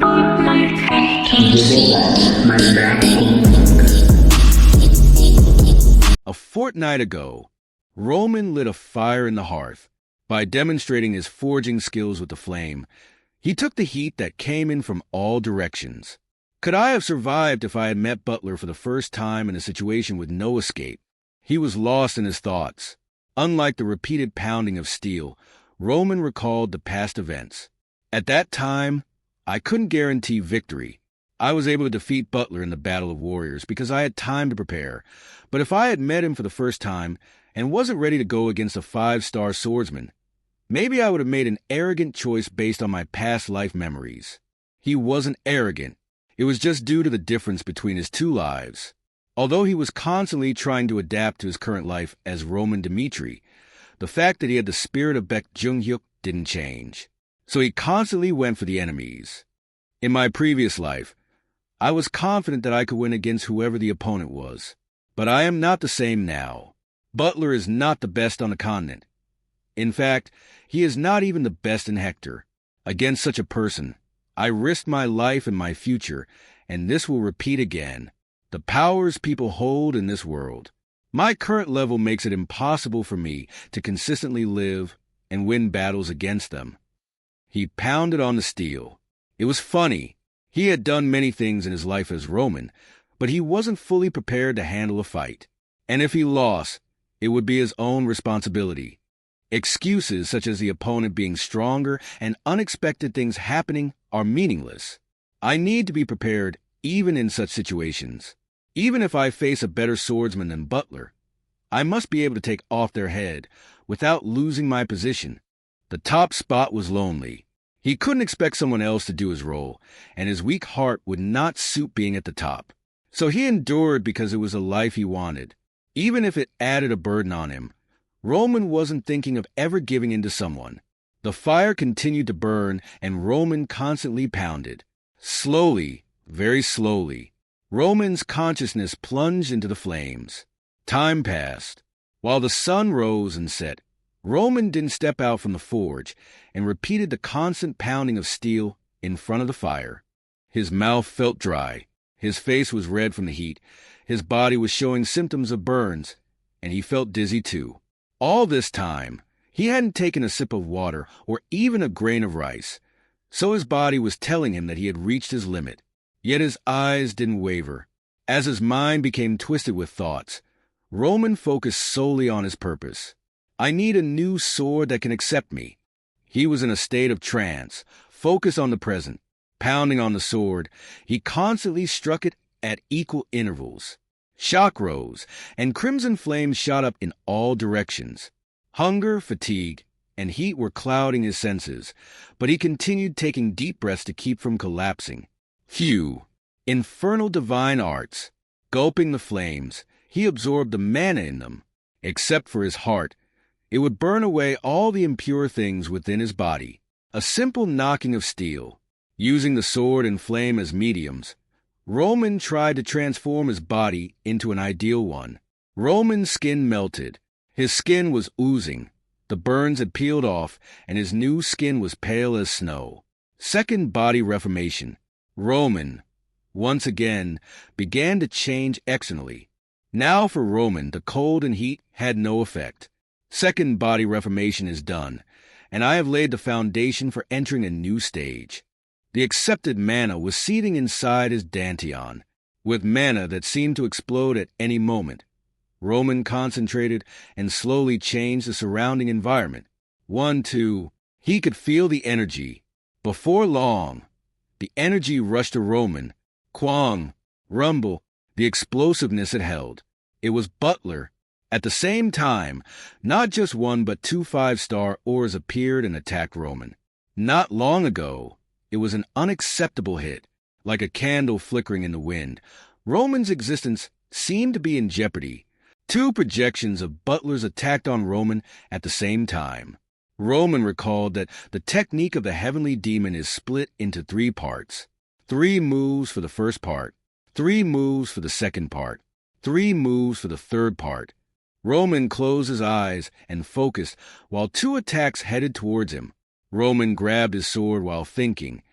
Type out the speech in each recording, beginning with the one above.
A fortnight ago, Roman lit a fire in the hearth. By demonstrating his forging skills with the flame, he took the heat that came in from all directions. Could I have survived if I had met Butler for the first time in a situation with no escape? He was lost in his thoughts. Unlike the repeated pounding of steel, Roman recalled the past events. At that time, I couldn't guarantee victory. I was able to defeat Butler in the Battle of Warriors because I had time to prepare. But if I had met him for the first time and wasn't ready to go against a 5-star swordsman, maybe I would have made an arrogant choice based on my past life memories. He wasn't arrogant. It was just due to the difference between his two lives. Although he was constantly trying to adapt to his current life as Roman Dimitri, the fact that he had the spirit of Baek Jung-hyuk didn't change. So he constantly went for the enemies. In my previous life, I was confident that I could win against whoever the opponent was. But I am not the same now. Butler is not the best on the continent. In fact, he is not even the best in Hector. Against such a person, I risked my life and my future, and this will repeat again. The powers people hold in this world. My current level makes it impossible for me to consistently live and win battles against them. He pounded on the steel. It was funny. He had done many things in his life as Roman, but he wasn't fully prepared to handle a fight. And if he lost, it would be his own responsibility. Excuses such as the opponent being stronger and unexpected things happening are meaningless. I need to be prepared even in such situations. Even if I face a better swordsman than Butler, I must be able to take off their head without losing my position. The top spot was lonely. He couldn't expect someone else to do his role, and his weak heart would not suit being at the top. So he endured because it was a life he wanted. Even if it added a burden on him, Roman wasn't thinking of ever giving in to someone. The fire continued to burn, and Roman constantly pounded. Slowly, very slowly, Roman's consciousness plunged into the flames. Time passed. While the sun rose and set, Roman didn't step out from the forge and repeated the constant pounding of steel in front of the fire. His mouth felt dry. His face was red from the heat. His body was showing symptoms of burns, and he felt dizzy too. All this time, he hadn't taken a sip of water or even a grain of rice, so his body was telling him that he had reached his limit. Yet his eyes didn't waver. As his mind became twisted with thoughts, Roman focused solely on his purpose. I need a new sword that can accept me. He was in a state of trance, focused on the present. Pounding on the sword, he constantly struck it at equal intervals. Shock rose, and crimson flames shot up in all directions. Hunger, fatigue, and heat were clouding his senses, but he continued taking deep breaths to keep from collapsing. Phew! Infernal divine arts. Gulping the flames, he absorbed the mana in them. Except for his heart, it would burn away all the impure things within his body. A simple knocking of steel. Using the sword and flame as mediums, Roman tried to transform his body into an ideal one. Roman's skin melted. His skin was oozing. The burns had peeled off, and his new skin was pale as snow. Second body reformation. Roman, once again, began to change excellently. Now for Roman, the cold and heat had no effect. Second body reformation is done, and I have laid the foundation for entering a new stage. The accepted mana was seething inside his dantian, with mana that seemed to explode at any moment. Roman concentrated and slowly changed the surrounding environment. 1, 2, he could feel the energy. Before long, the energy rushed to Roman. Quang, rumble, the explosiveness it held. It was Butler. At the same time, not just 1 but 2 5-star ores appeared and attacked Roman. Not long ago, it was an unacceptable hit. Like a candle flickering in the wind, Roman's existence seemed to be in jeopardy. 2 projections of Butler's attacked on Roman at the same time. Roman recalled that the technique of the heavenly demon is split into 3 parts. 3 moves for the first part, 3 moves for the second part, 3 moves for the third part. Roman closed his eyes and focused while 2 attacks headed towards him. Roman grabbed his sword while thinking,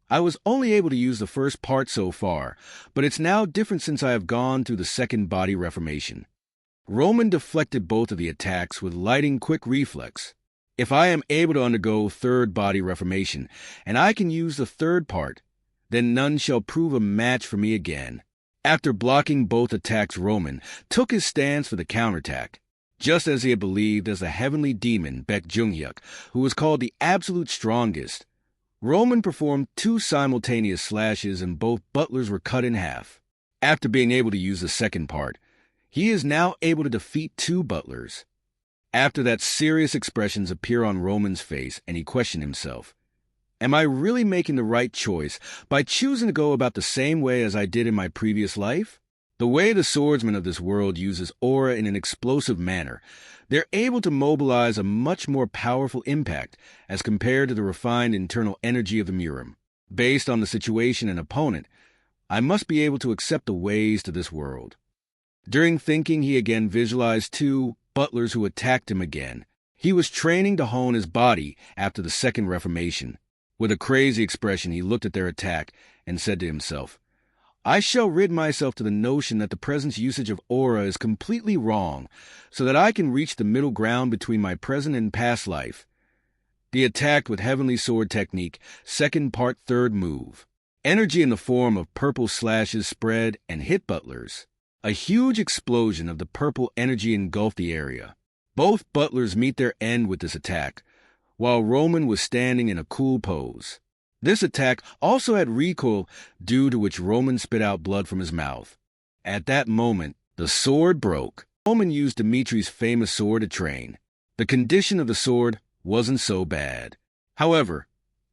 I was only able to use the first part so far, but it's now different since I have gone through the second body reformation. Roman deflected both of the attacks with lightning quick reflex. If I am able to undergo third body reformation, and I can use the third part, then none shall prove a match for me again. After blocking both attacks, Roman took his stance for the counterattack. Just as he had believed as the heavenly demon Baek Jung-hyuk, who was called the absolute strongest, Roman performed 2 simultaneous slashes and both butlers were cut in half. After being able to use the second part, he is now able to defeat 2 butlers. After that, serious expressions appear on Roman's face and he questioned himself. Am I really making the right choice by choosing to go about the same way as I did in my previous life? The way the swordsmen of this world uses aura in an explosive manner, they're able to mobilize a much more powerful impact as compared to the refined internal energy of the Murim. Based on the situation and opponent, I must be able to accept the ways to this world. During thinking, he again visualized 2 butlers who attacked him again. He was training to hone his body after the second reformation. With a crazy expression, he looked at their attack and said to himself, I shall rid myself to the notion that the present usage of aura is completely wrong, so that I can reach the middle ground between my present and past life. He attacked with Heavenly Sword Technique, second part, third move. Energy in the form of purple slashes spread and hit butlers. A huge explosion of the purple energy engulfed the area. Both butlers meet their end with this attack, while Roman was standing in a cool pose. This attack also had recoil, due to which Roman spit out blood from his mouth. At that moment, the sword broke. Roman used Dimitri's famous sword to train. The condition of the sword wasn't so bad. However,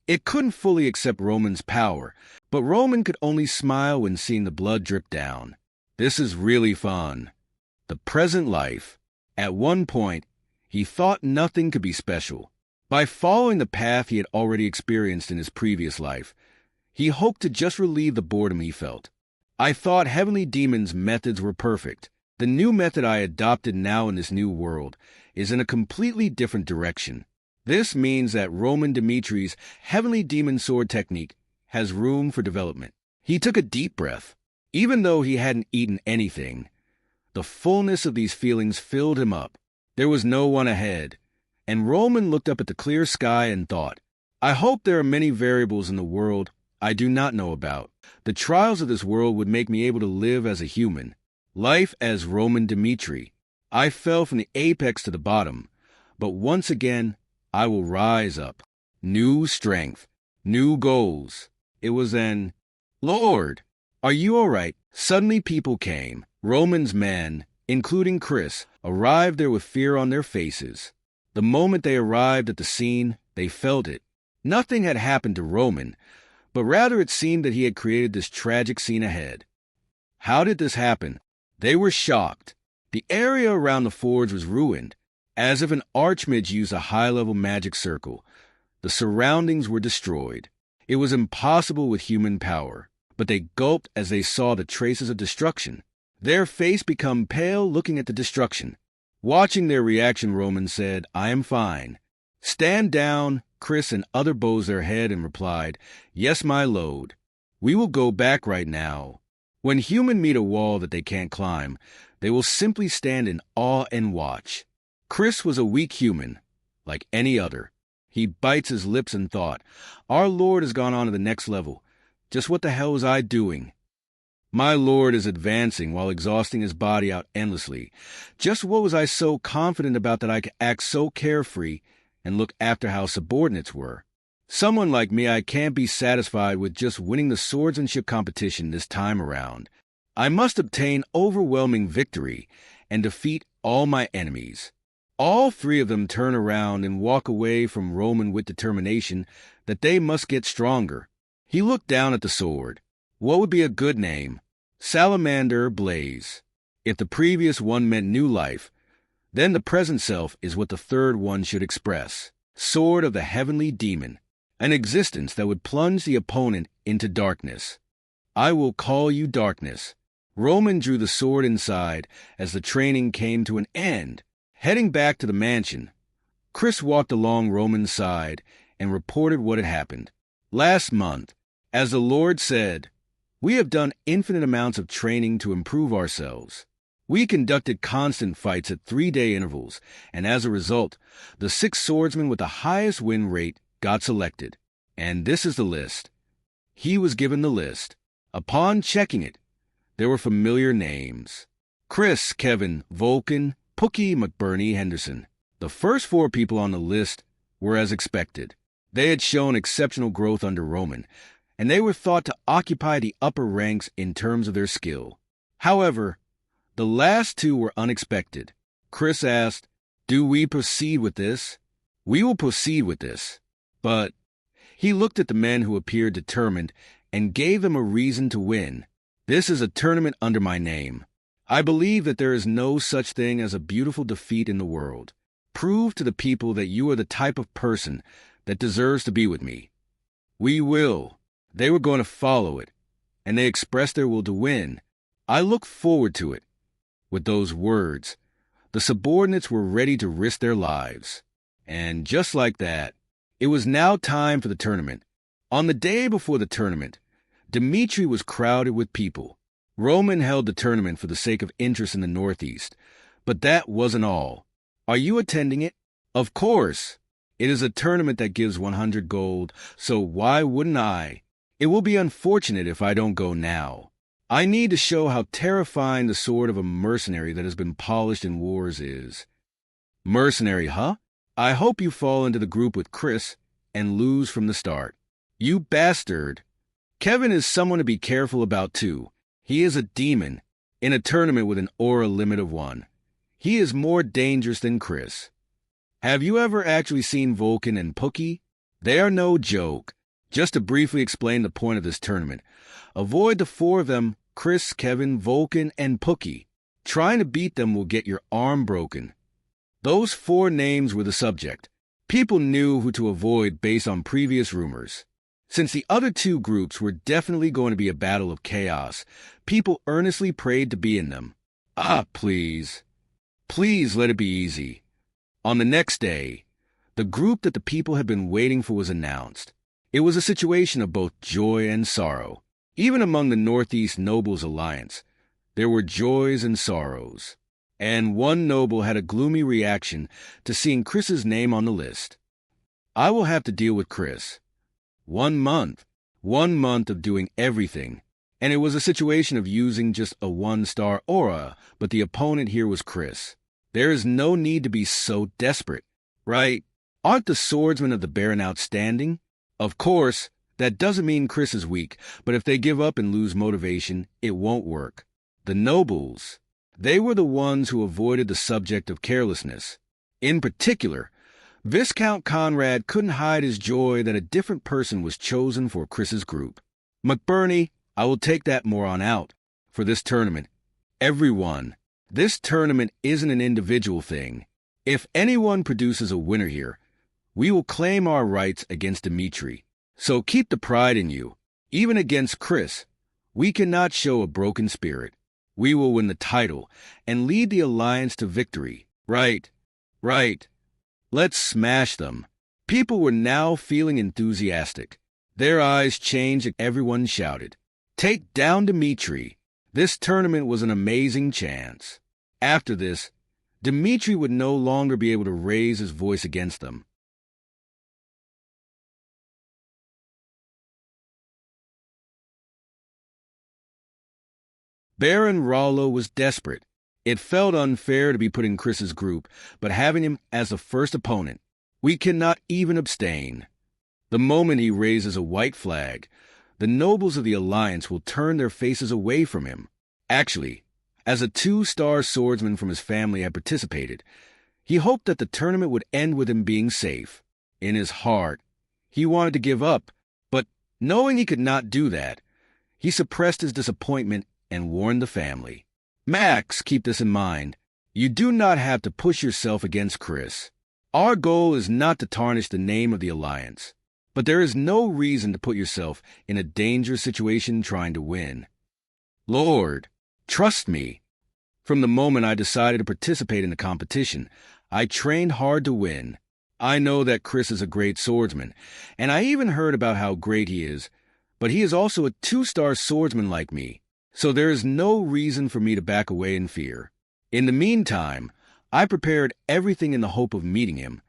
it couldn't fully accept Roman's power, but Roman could only smile when seeing the blood drip down. This is really fun. The present life. At one point, he thought nothing could be special. By following the path he had already experienced in his previous life, he hoped to just relieve the boredom he felt. I thought Heavenly Demon's methods were perfect. The new method I adopted now in this new world is in a completely different direction. This means that Roman Dimitri's Heavenly Demon Sword Technique has room for development. He took a deep breath. Even though he hadn't eaten anything, the fullness of these feelings filled him up. There was no one ahead. And Roman looked up at the clear sky and thought, I hope there are many variables in the world I do not know about. The trials of this world would make me able to live as a human. Life as Roman Dimitri. I fell from the apex to the bottom, but once again, I will rise up. New strength, new goals. It was an, Lord, are you all right? Suddenly people came. Roman's men, including Chris, arrived there with fear on their faces. The moment they arrived at the scene, they felt it. Nothing had happened to Roman, but rather it seemed that he had created this tragic scene ahead. How did this happen? They were shocked. The area around the forge was ruined, as if an archmage used a high-level magic circle. The surroundings were destroyed. It was impossible with human power, but they gulped as they saw the traces of destruction. Their face became pale looking at the destruction. Watching their reaction, Roman said, I am fine. Stand down. Chris and other bows their head and replied, Yes, my lord. We will go back right now. When human meet a wall that they can't climb, they will simply stand in awe and watch. Chris was a weak human, like any other. He bites his lips and thought, Our Lord has gone on to the next level. Just what the hell was I doing? My Lord is advancing while exhausting his body out endlessly. Just what was I so confident about that I could act so carefree and look after how subordinates were? Someone like me, I can't be satisfied with just winning the swordsmanship competition this time around. I must obtain overwhelming victory and defeat all my enemies. All 3 of them turn around and walk away from Roman with determination that they must get stronger. He looked down at the sword. What would be a good name? Salamander Blaze. If the previous one meant new life, then the present self is what the third one should express. Sword of the Heavenly Demon. An existence that would plunge the opponent into darkness. I will call you darkness. Roman drew the sword inside as the training came to an end. Heading back to the mansion, Chris walked along Roman's side and reported what had happened. Last month, As the Lord said, we have done infinite amounts of training to improve ourselves. We conducted constant fights at 3-day intervals, and as a result, the 6 swordsmen with the highest win rate got selected. And this is the list. He was given the list. Upon checking it, there were familiar names. Chris, Kevin, Vulcan, Pookie, McBurney, Henderson. The first 4 people on the list were as expected. They had shown exceptional growth under Roman, and they were thought to occupy the upper ranks in terms of their skill. However, the last 2 were unexpected. Chris asked, "Do we proceed with this?" "We will proceed with this." But he looked at the men who appeared determined and gave them a reason to win. "This is a tournament under my name. I believe that there is no such thing as a beautiful defeat in the world. Prove to the people that you are the type of person that deserves to be with me." "We will." They were going to follow it, and they expressed their will to win. "I look forward to it." With those words, the subordinates were ready to risk their lives. And just like that, it was now time for the tournament. On the day before the tournament, Dimitri was crowded with people. Roman held the tournament for the sake of interest in the Northeast, but that wasn't all. "Are you attending it?" "Of course. It is a tournament that gives 100 gold, so why wouldn't I? It will be unfortunate if I don't go now. I need to show how terrifying the sword of a mercenary that has been polished in wars is." "Mercenary, huh? I hope you fall into the group with Chris and lose from the start." "You bastard." Kevin is someone to be careful about too. He is a demon in a tournament with an aura limit of 1. He is more dangerous than Chris. Have you ever actually seen Vulcan and Pookie? They are no joke. Just to briefly explain the point of this tournament, avoid the 4 of them, Chris, Kevin, Vulcan, and Pookie. Trying to beat them will get your arm broken. Those 4 names were the subject. People knew who to avoid based on previous rumors. Since the other 2 groups were definitely going to be a battle of chaos, people earnestly prayed to be in them. Please. Please let it be easy. On the next day, the group that the people had been waiting for was announced. It was a situation of both joy and sorrow. Even among the Northeast Nobles Alliance, there were joys and sorrows. And one noble had a gloomy reaction to seeing Chris's name on the list. "I will have to deal with Chris. 1 month. 1 month of doing everything. And it was a situation of using just a 1-star aura, but the opponent here was Chris. There is no need to be so desperate, right? Aren't the swordsmen of the Baron outstanding? Of course, that doesn't mean Chris is weak, but if they give up and lose motivation, it won't work. The nobles, they were the ones who avoided the subject of carelessness. In particular, Viscount Conrad couldn't hide his joy that a different person was chosen for Chris's group. McBurney, I will take that moron out. For this tournament, everyone, this tournament isn't an individual thing. If anyone produces a winner here, we will claim our rights against Dimitri. So keep the pride in you. Even against Chris, we cannot show a broken spirit. We will win the title and lead the Alliance to victory. Right. Let's smash them." People were now feeling enthusiastic. Their eyes changed and everyone shouted, "Take down Dimitri." This tournament was an amazing chance. After this, Dimitri would no longer be able to raise his voice against them. Baron Rollo was desperate. It felt unfair to be put in Chris's group, but having him as the first opponent, we cannot even abstain. The moment he raises a white flag, the nobles of the Alliance will turn their faces away from him. Actually, as a 2-star swordsman from his family had participated, he hoped that the tournament would end with him being safe. In his heart, he wanted to give up, but knowing he could not do that, he suppressed his disappointment and warned the family. "Max, keep this in mind. You do not have to push yourself against Chris. Our goal is not to tarnish the name of the Alliance, but there is no reason to put yourself in a dangerous situation trying to win. Lord, trust me. From the moment I decided to participate in the competition, I trained hard to win. I know that Chris is a great swordsman, and I even heard about how great he is, but he is also a 2-star swordsman like me, so there is no reason for me to back away in fear. In the meantime, I prepared everything in the hope of meeting him,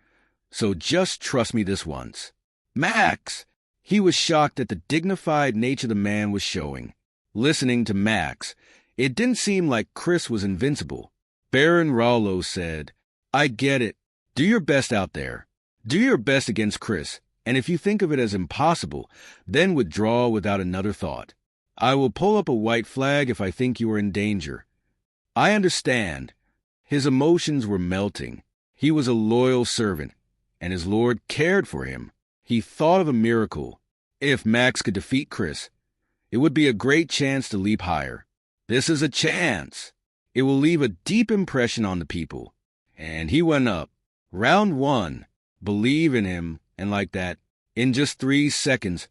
so just trust me this once. Max! He was shocked at the dignified nature the man was showing. Listening to Max, it didn't seem like Chris was invincible. Baron Rallo said, I get it. Do your best out there. Do your best against Chris, and if you think of it as impossible, then withdraw without another thought. I will pull up a white flag if I think you are in danger. I understand. His emotions were melting. He was a loyal servant, and his lord cared for him. He thought of a miracle. If Max could defeat Chris, it would be a great chance to leap higher. This is a chance. It will leave a deep impression on the people. And he went up. Round 1. Believe in him, and like that, in just 3 seconds,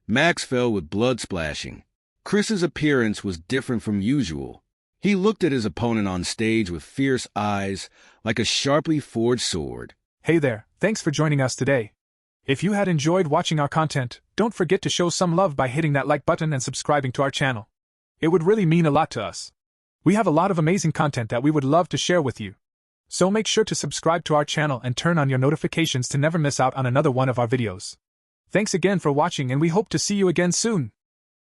Max fell with blood splashing. Chris's appearance was different from usual. He looked at his opponent on stage with fierce eyes, like a sharply forged sword. Hey there, thanks for joining us today. If you had enjoyed watching our content, don't forget to show some love by hitting that like button and subscribing to our channel. It would really mean a lot to us. We have a lot of amazing content that we would love to share with you. So make sure to subscribe to our channel and turn on your notifications to never miss out on another one of our videos. Thanks again for watching, and we hope to see you again soon.